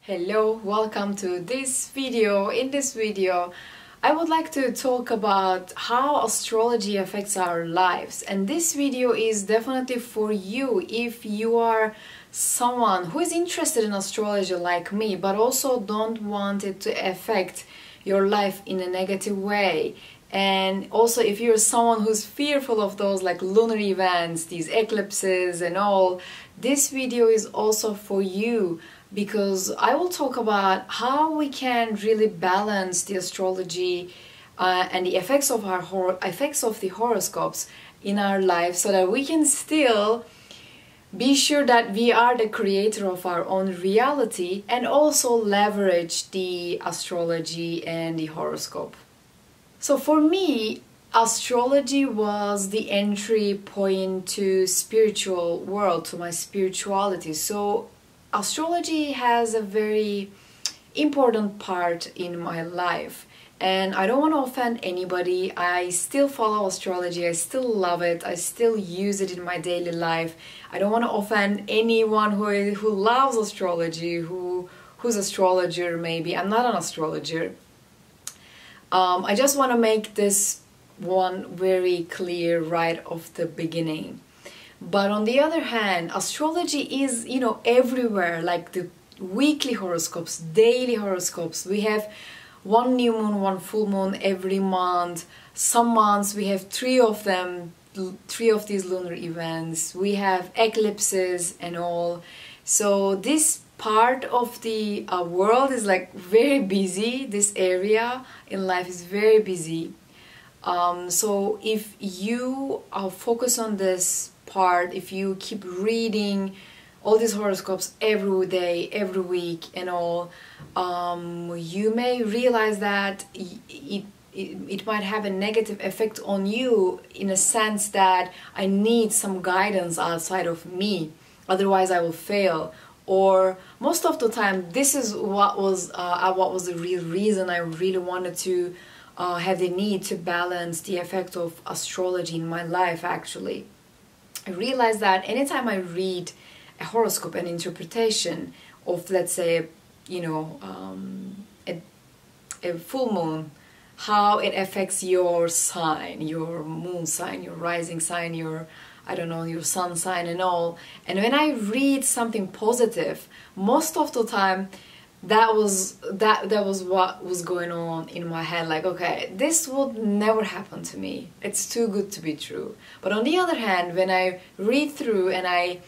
Hello, welcome to this video. In this video, I would like to talk about how astrology affects our lives. And this video is definitely for you if you are someone who is interested in astrology like me, but also don't want it to affect your life in a negative way. And also if you're someone who's fearful of those like lunar events, these eclipses and all, this video is also for you, because I will talk about how we can really balance the astrology and the effects of the horoscopes in our life, so that we can still be sure that we are the creator of our own reality and also leverage the astrology and the horoscope. So for me, astrology was the entry point to spiritual world, to my spirituality. So astrology has a very important part in my life, and I don't want to offend anybody. I still follow astrology, I still love it, I still use it in my daily life. I don't want to offend anyone who loves astrology, who's astrologer maybe. I'm not an astrologer. I just want to make this one very clear right off the beginning. But on the other hand, astrology is, everywhere, like the weekly horoscopes, daily horoscopes. We have one new moon, one full moon every month. Some months we have three of them, three of these lunar events. We have eclipses and all. So this part of the world is like very busy. This area in life is very busy. So if you focus on this part, if you keep reading all these horoscopes every day, every week and all, you may realize that it might have a negative effect on you, in a sense that I need some guidance outside of me, otherwise I will fail. Or most of the time, this is what was the real reason I really wanted to have the need to balance the effect of astrology in my life. Actually, I realized that anytime I read a horoscope, an interpretation of, let's say, a full moon, how it affects your sign, your moon sign, your rising sign, your sun sign and all. And when I read something positive, most of the time that was what was going on in my head, like, okay, this would never happen to me, it's too good to be true. But on the other hand, when I read through and I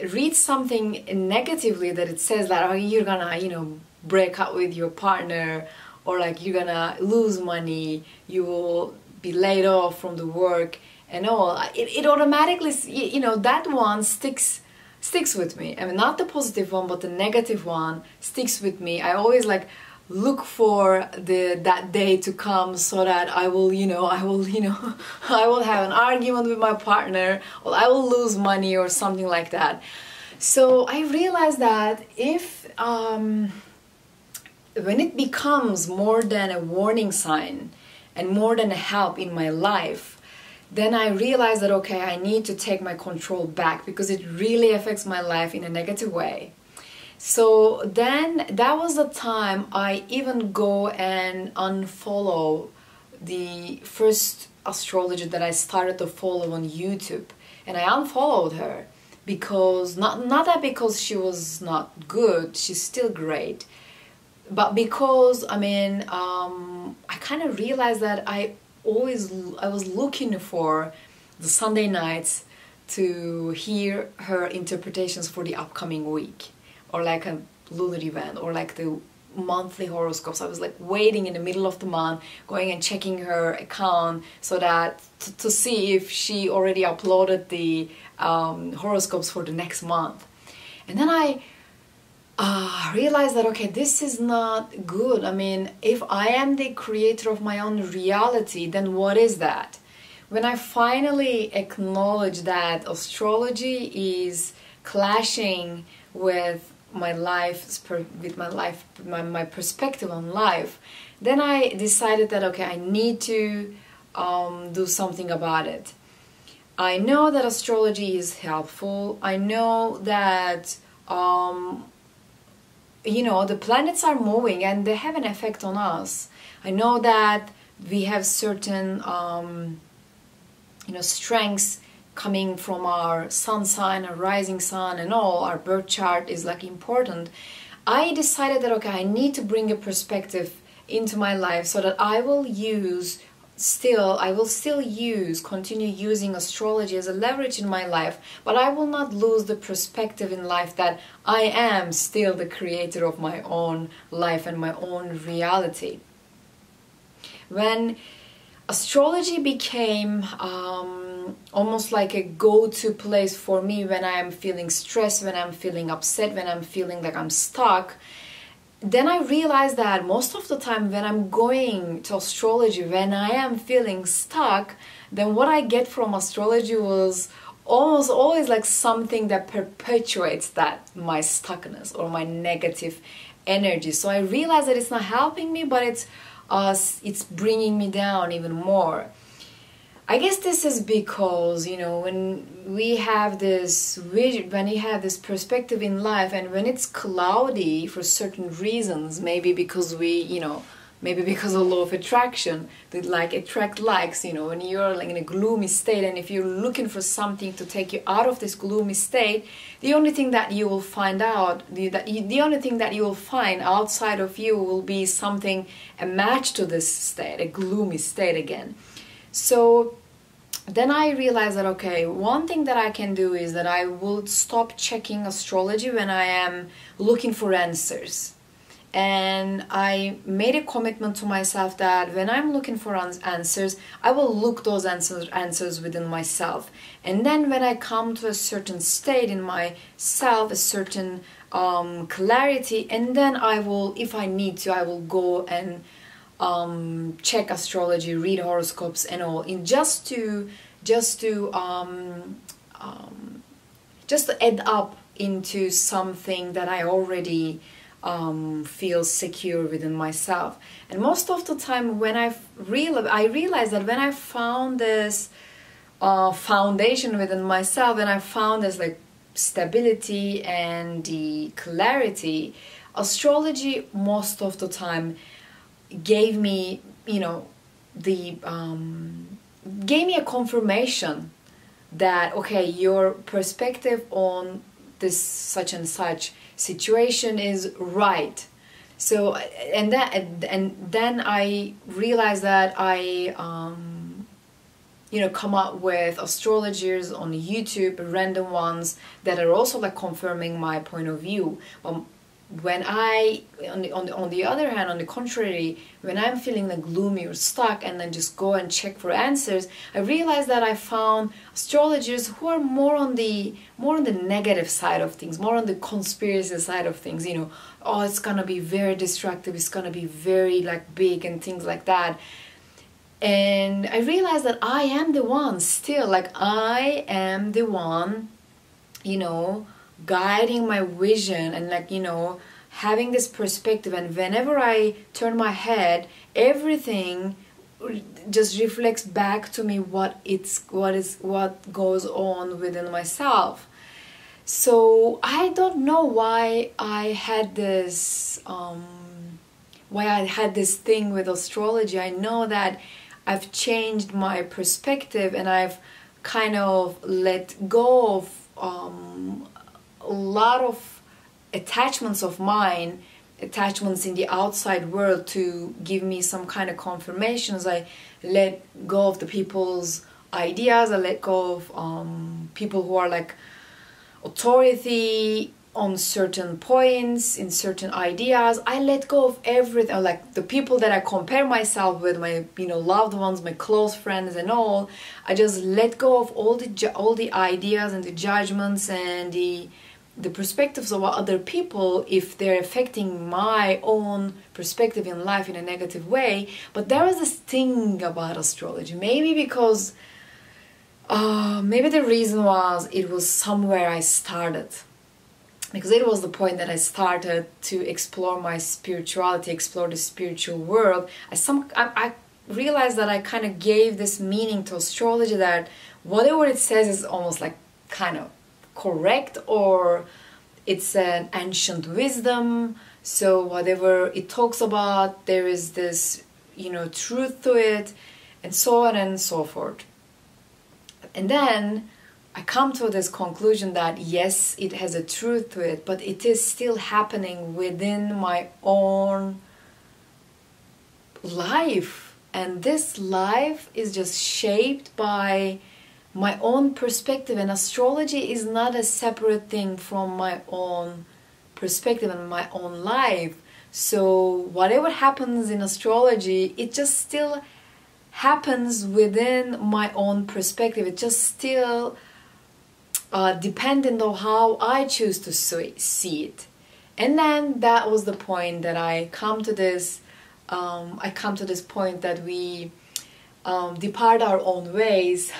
read something negatively, that it says that, oh, you're gonna break up with your partner, or like you're gonna lose money, you will be laid off from the work and all, it automatically, that one sticks with me. I mean, not the positive one, but the negative one sticks with me. I always like look for that day to come, so that I will I will have an argument with my partner, or I will lose money or something like that. So I realized that if when it becomes more than a warning sign and more than a help in my life, then I realized that, okay, I need to take my control back, because it really affects my life in a negative way. So then that was the time I even go and unfollow the first astrologer that I started to follow on YouTube. And I unfollowed her because, not that because she was not good, she's still great, but because, I kind of realized that I was looking for the Sunday nights to hear her interpretations for the upcoming week, or like a lunar event, or like the monthly horoscopes. I was like waiting in the middle of the month, going and checking her account, so that to see if she already uploaded the horoscopes for the next month. And then I realized that, okay, this is not good. I mean, if I am the creator of my own reality, then what is that? When I finally acknowledge that astrology is clashing with my my perspective on life, then I decided that, okay, I need to do something about it. I know that astrology is helpful. I know that you know, the planets are moving and they have an effect on us. I know that we have certain you know, strengths coming from our sun sign, our rising sun and all. Our birth chart is like important. I decided that okay, I need to bring a perspective into my life so that I will continue using astrology as a leverage in my life, but I will not lose the perspective in life that I am still the creator of my own life and my own reality. When astrology became almost like a go-to place for me when I am feeling stressed, when I'm feeling upset, when I'm feeling like I'm stuck, then I realized that most of the time when I'm going to astrology, when I am feeling stuck, then what I get from astrology was almost always like something that perpetuates that my stuckness or my negative energy. So I realized that it's not helping me, but it's bringing me down even more. I guess this is because, you know, when we have this vision, when you have this perspective in life, and when it's cloudy for certain reasons, maybe because we, you know, maybe because of law of attraction, that like attract likes, you know, when you're like in a gloomy state, and if you're looking for something to take you out of this gloomy state, the only thing that you will find out, the only thing that you will find outside of you will be something, a match to this state, a gloomy state again. So then I realized that okay, one thing that I can do is that I will stop checking astrology when I am looking for answers. And I made a commitment to myself that when I'm looking for answers, I will look those answers within myself. And then when I come to a certain state in myself, a certain clarity, and then I will, if I need to, I will go and check astrology, read horoscopes and all, in just to add up into something that I already feel secure within myself. And most of the time when I realized that when I found this foundation within myself, and I found this like stability and the clarity, astrology most of the time gave me, you know, gave me a confirmation that okay, your perspective on this such and such situation is right. So and then I realized that I you know, come up with astrologers on YouTube, random ones that are also like confirming my point of view. When I, on the other hand, on the contrary, when I'm feeling like gloomy or stuck and then just go and check for answers, I realized that I found astrologers who are more on the negative side of things, more on the conspiracy side of things, you know, oh, it's gonna be very destructive, it's gonna be very like big and things like that. And I realized that I am the one still, like I am the one, you know, guiding my vision and like, you know, having this perspective. And whenever I turn my head, everything just reflects back to me what goes on within myself. So I don't know why I had this thing with astrology. I know that I've changed my perspective and I've kind of let go of a lot of attachments of mine, attachments in the outside world to give me some kind of confirmations. I let go of the people's ideas, I let go of people who are like authority on certain points, in certain ideas. I let go of everything, like the people that I compare myself with, my, you know, loved ones, my close friends and all. I just let go of all the ideas and the judgments and the perspectives of other people if they're affecting my own perspective in life in a negative way. But there was this thing about astrology, maybe because maybe the reason was it was somewhere I started, because it was the point that I started to explore my spirituality, explore the spiritual world. I realized that I kind of gave this meaning to astrology, that whatever it says is almost like kind of correct, or it's an ancient wisdom, so whatever it talks about, there is this, you know, truth to it, and so on and so forth. And then I come to this conclusion that yes, it has a truth to it, but it is still happening within my own life. And this life is just shaped by my own perspective, and astrology is not a separate thing from my own perspective and my own life. So whatever happens in astrology, it just still happens within my own perspective. It just still dependent on how I choose to see it. And then that was the point that I come to this point that we depart our own ways,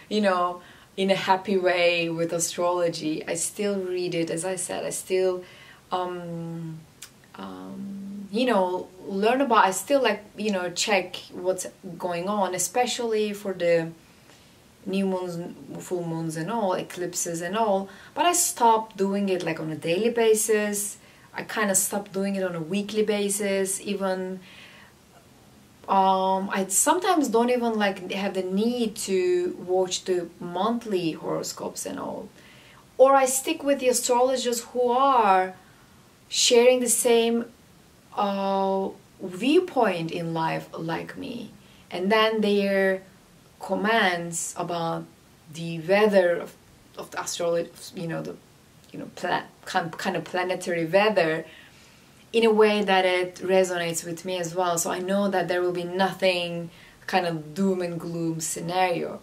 you know, in a happy way with astrology. I still read it, as I said. I still you know, learn about, I still like, you know, check what's going on, especially for the new moons, full moons and all, eclipses and all. But I stopped doing it like on a daily basis. I kind of stopped doing it on a weekly basis. Even I sometimes don't even like have the need to watch the monthly horoscopes and all. Or I stick with the astrologers who are sharing the same viewpoint in life like me, and then their comments about the weather of the astrology, you know, the kind of planetary weather, in a way that it resonates with me as well. So I know that there will be nothing kind of doom and gloom scenario.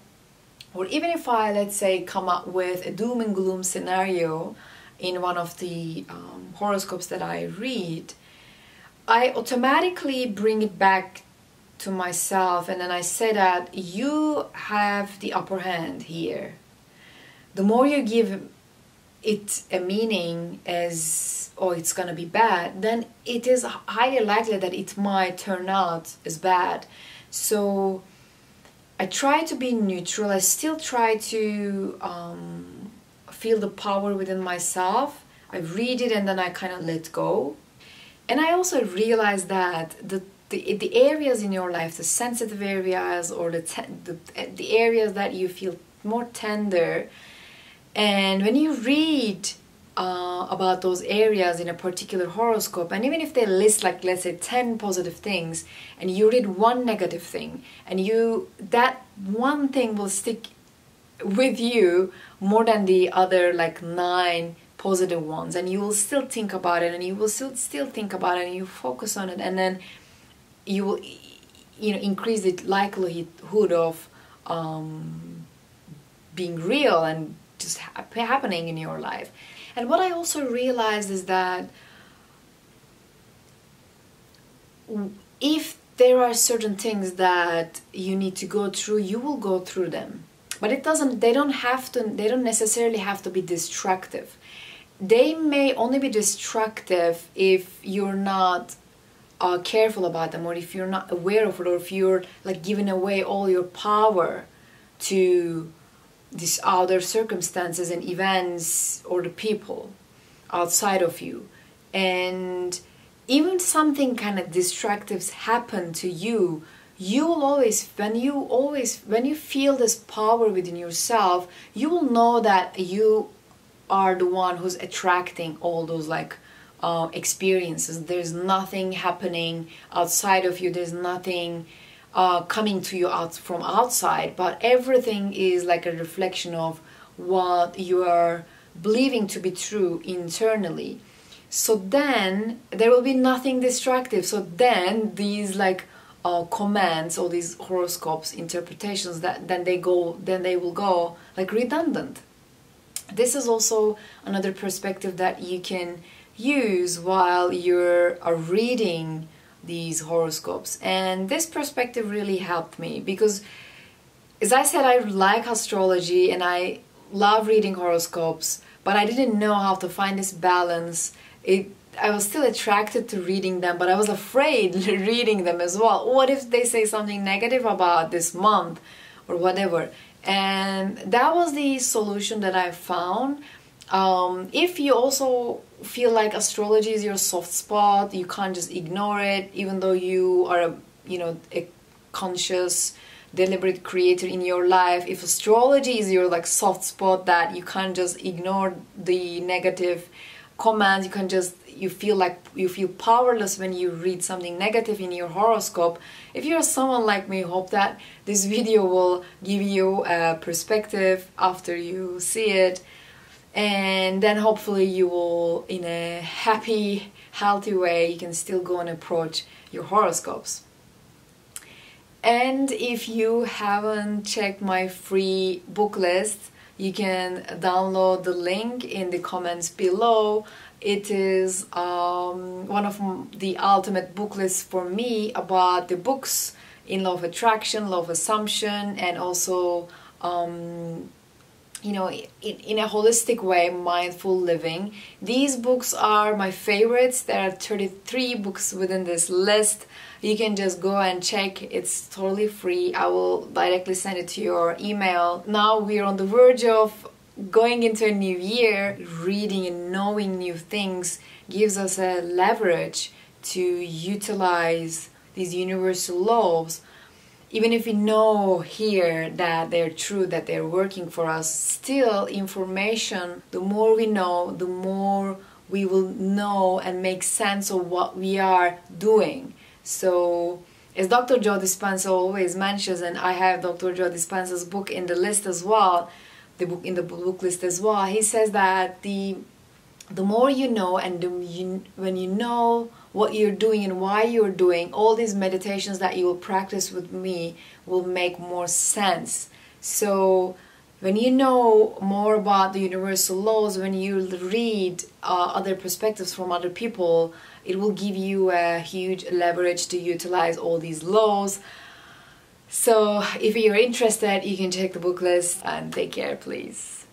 Or even if I, let's say, come up with a doom and gloom scenario in one of the horoscopes that I read, I automatically bring it back to myself, and then I say that you have the upper hand here. The more you give it a meaning as, oh, it's gonna be bad, then it is highly likely that it might turn out as bad. So I try to be neutral. I still try to feel the power within myself. I read it and then I kind of let go. And I also realize that the areas in your life, the sensitive areas, or the areas that you feel more tender, and when you read about those areas in a particular horoscope, and even if they list like, let's say, 10 positive things, and you read one negative thing, and that one thing will stick with you more than the other like 9 positive ones, and you will still think about it, and you will still think about it, and you focus on it, and then you will, you know, increase the likelihood of being real and just happening in your life. And what I also realized is that if there are certain things that you need to go through, you will go through them. But they don't necessarily have to be destructive. They may only be destructive if you're not careful about them, or if you're not aware of it, or if you're like giving away all your power to these other circumstances and events or the people outside of you. And even something kind of destructive happen to you, you will always, when you feel this power within yourself, you will know that you are the one who's attracting all those like experiences. There's nothing happening outside of you. There's nothing coming to you from outside, but everything is like a reflection of what you are believing to be true internally. So then there will be nothing destructive. So then these like comments or these horoscopes interpretations, that then they will go like redundant. This is also another perspective that you can use while you're reading these horoscopes. And this perspective really helped me because, as I said, I like astrology and I love reading horoscopes, but I didn't know how to find this balance. I was still attracted to reading them, but I was afraid reading them as well. What if they say something negative about this month or whatever? And that was the solution that I found. If you also feel like astrology is your soft spot, you can't just ignore it, even though you are a conscious, deliberate creator in your life. If astrology is your like soft spot that you can't just ignore the negative comments, you feel powerless when you read something negative in your horoscope. If you're someone like me, hope that this video will give you a perspective after you see it, and then hopefully you will, in a happy, healthy way, you can still go and approach your horoscopes. And if you haven't checked my free book list, you can download the link in the comments below. It is one of the ultimate book lists for me about the books in law of attraction, law of assumption, and also in a holistic way, mindful living. These books are my favorites. There are 33 books within this list. You can just go and check. It's totally free. I will directly send it to your email. Now we're on the verge of going into a new year. Reading and knowing new things gives us a leverage to utilize these universal laws. Even if we know here that they're true, that they're working for us, still information, the more we know, the more we will know and make sense of what we are doing. So, as Dr. Joe Dispenza always mentions, and I have Dr. Joe Dispenza's book in the list as well, the book in the book list as well, he says that the more you know, and when you know what you're doing and why you're doing, all these meditations that you will practice with me will make more sense. So when you know more about the universal laws, when you read other perspectives from other people, it will give you a huge leverage to utilize all these laws. So if you're interested, you can check the book list, and take care, please.